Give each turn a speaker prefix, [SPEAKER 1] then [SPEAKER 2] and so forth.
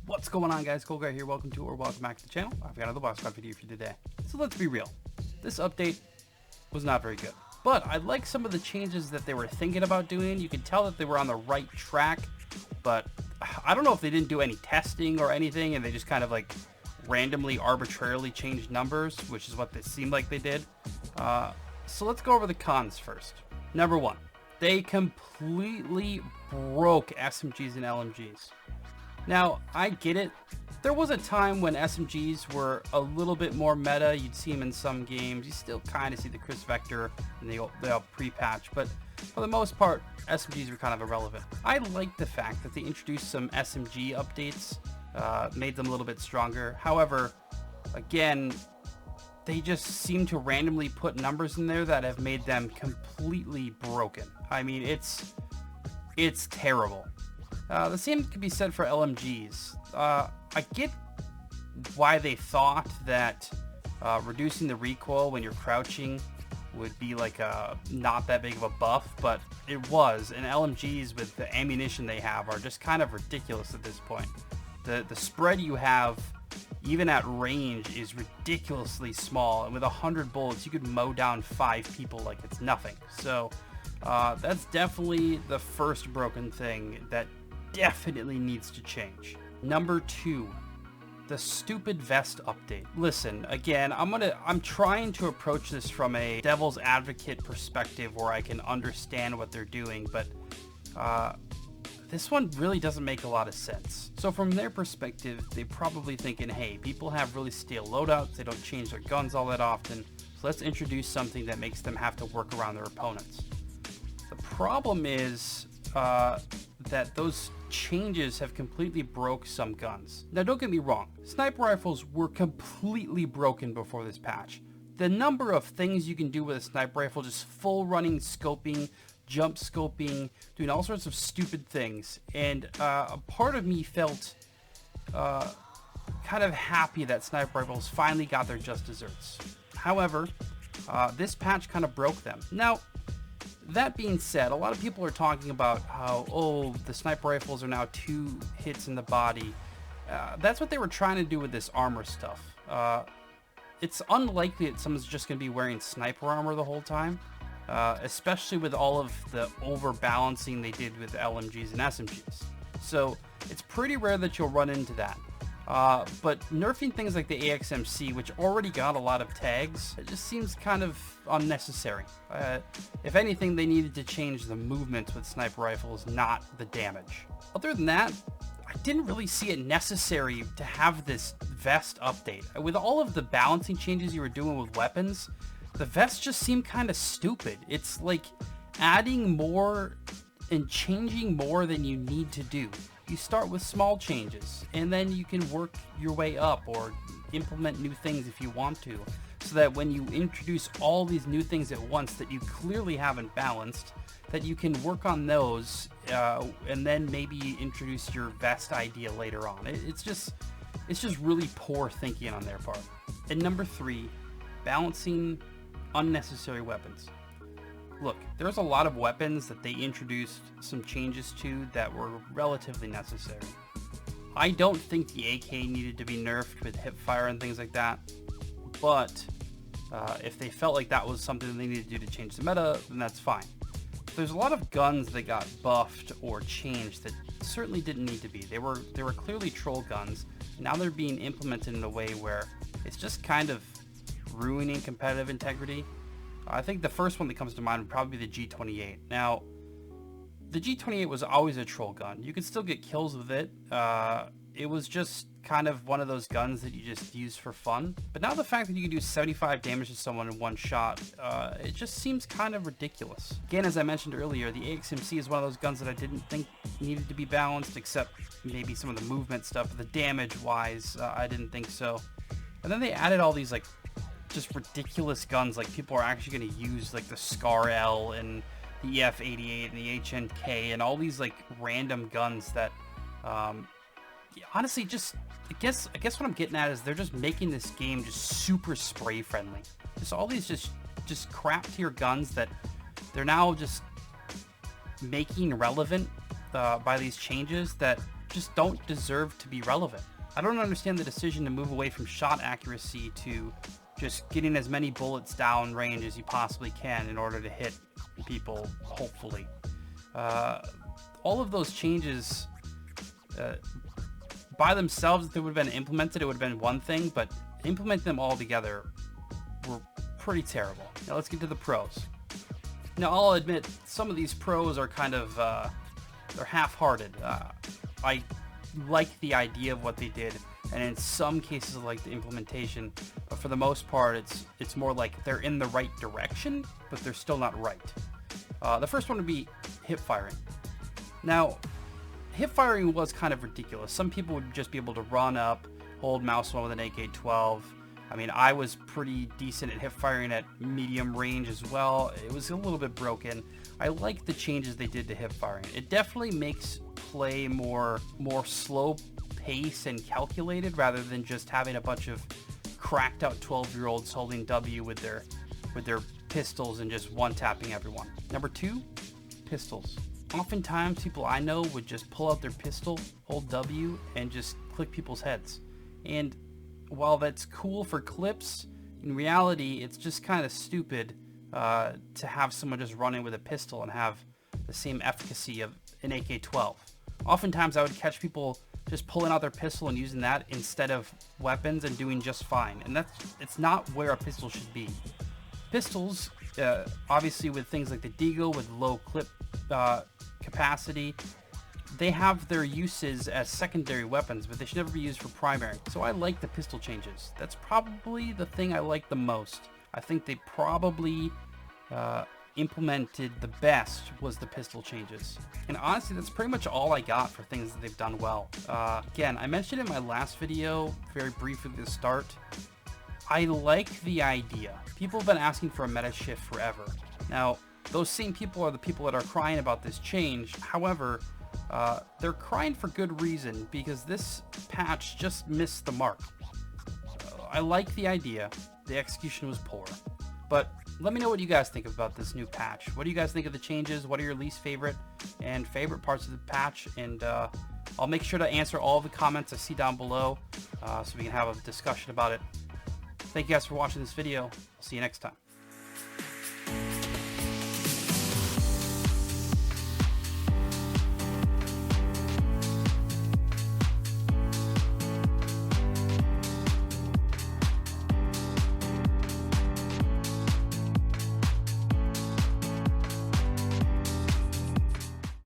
[SPEAKER 1] What's going on, guys? Kolgarr here. Welcome back to the channel. I've got another boss squad video for you today. So let's be real. This update was not very good, but I like some of the changes that they were thinking about doing. You can tell that they were on the right track, but I don't know if they didn't do any testing or anything and they just kind of like randomly, arbitrarily changed numbers, which is what they seemed like they did. So let's go over the cons first. Number one, they completely broke SMGs and LMGs. Now, I get it. There was a time when SMGs were a little bit more meta. You'd see them in some games. You still kind of see the Chris Vector and they'll pre-patch, but for the most part, SMGs were kind of irrelevant. I like the fact that they introduced some SMG updates, made them a little bit stronger. However, again, they just seem to randomly put numbers in there that have made them completely broken. I mean, it's terrible. The same could be said for LMGs. I get why they thought that reducing the recoil when you're crouching would be like not that big of a buff, but it was. And LMGs with the ammunition they have are just kind of ridiculous at this point. The spread you have, even at range, is ridiculously small. And with 100 bullets, you could mow down 5 people like it's nothing. So that's definitely the first broken thing that definitely needs to change. Number 2, the stupid vest update. Listen, again, I'm trying to approach this from a devil's advocate perspective where I can understand what they're doing, but this one really doesn't make a lot of sense. So from their perspective, they're probably thinking, hey, people have really stale loadouts, they don't change their guns all that often, so let's introduce something that makes them have to work around their opponents. The problem is that those changes have completely broke some guns. Now, don't get me wrong, sniper rifles were completely broken before this patch. The number of things you can do with a sniper rifle, just full running scoping, jump scoping, doing all sorts of stupid things, and a part of me felt kind of happy that sniper rifles finally got their just desserts. However, this patch kind of broke them. Now, that being said, a lot of people are talking about how, oh, the sniper rifles are now 2 hits in the body. That's what they were trying to do with this armor stuff. It's unlikely that someone's just going to be wearing sniper armor the whole time, especially with all of the overbalancing they did with LMGs and SMGs. So it's pretty rare that you'll run into that. But nerfing things like the AXMC, which already got a lot of tags, it just seems kind of unnecessary. If anything, they needed to change the movements with sniper rifles, not the damage. Other than that, I didn't really see it necessary to have this vest update. With all of the balancing changes you were doing with weapons, the vest just seemed kind of stupid. It's like adding more and changing more than you need to do. You start with small changes, and then you can work your way up or implement new things if you want to, so that when you introduce all these new things at once that you clearly haven't balanced, that you can work on those, and then maybe introduce your vest idea later on. It's just really poor thinking on their part. And number 3, balancing unnecessary weapons. Look, there's a lot of weapons that they introduced some changes to that were relatively necessary. I don't think the AK needed to be nerfed with hipfire and things like that, but if they felt like that was something they needed to do to change the meta, then that's fine. There's a lot of guns that got buffed or changed that certainly didn't need to be. They were clearly troll guns. Now they're being implemented in a way where it's just kind of ruining competitive integrity. I think the first one that comes to mind would probably be the G28. Now, the G28 was always a troll gun. You could still get kills with it. It was just kind of one of those guns that you just use for fun. But now the fact that you can do 75 damage to someone in one shot, it just seems kind of ridiculous. Again, as I mentioned earlier, the AXMC is one of those guns that I didn't think needed to be balanced, except maybe some of the movement stuff. But the damage-wise, I didn't think so. And then they added all these, like, just ridiculous guns, like people are actually going to use, like the Scar L and the EF88 and the HNK and all these like random guns that honestly just I guess what I'm getting at is they're just making this game just super spray friendly. Just all these just crap tier guns that they're now just making relevant by these changes that just don't deserve to be relevant. I don't understand the decision to move away from shot accuracy to just getting as many bullets down range as you possibly can in order to hit people, hopefully. All of those changes, by themselves, if they would have been implemented, it would have been one thing, but implementing them all together were pretty terrible. Now let's get to the pros. Now I'll admit, some of these pros are kind of, they're half-hearted. I like the idea of what they did, and in some cases I like the implementation, but for the most part it's more like they're in the right direction, but they're still not right. The first one would be hip firing. Now, hip firing was kind of ridiculous. Some people would just be able to run up, hold mouse one with an AK-12. I mean, I was pretty decent at hip firing at medium range as well. It was a little bit broken. I like the changes they did to hip firing. It definitely makes play more slow pace and calculated, rather than just having a bunch of cracked out 12-year-olds holding W with their pistols and just one-tapping everyone. Number two, pistols. Oftentimes people I know would just pull out their pistol, hold W, and just click people's heads. And while that's cool for clips, in reality it's just kind of stupid to have someone just run in with a pistol and have the same efficacy of an AK-12. Oftentimes I would catch people just pulling out their pistol and using that instead of weapons and doing just fine, and it's not where a pistol should be. Pistols, obviously with things like the Deagle with low clip capacity, they have their uses as secondary weapons, but they should never be used for primary. So I like the pistol changes. That's probably the thing I like the most. I think they probably implemented the best was the pistol changes. And honestly, that's pretty much all I got for things that they've done well. Again, I mentioned in my last video, very briefly at the start, I like the idea. People have been asking for a meta shift forever. Now, those same people are the people that are crying about this change. However, they're crying for good reason, because this patch just missed the mark. I like the idea. The execution was poor. But let me know what you guys think about this new patch. What do you guys think of the changes? What are your least favorite and favorite parts of the patch? And I'll make sure to answer all the comments I see down below, so we can have a discussion about it. Thank you guys for watching this video. I'll see you next time.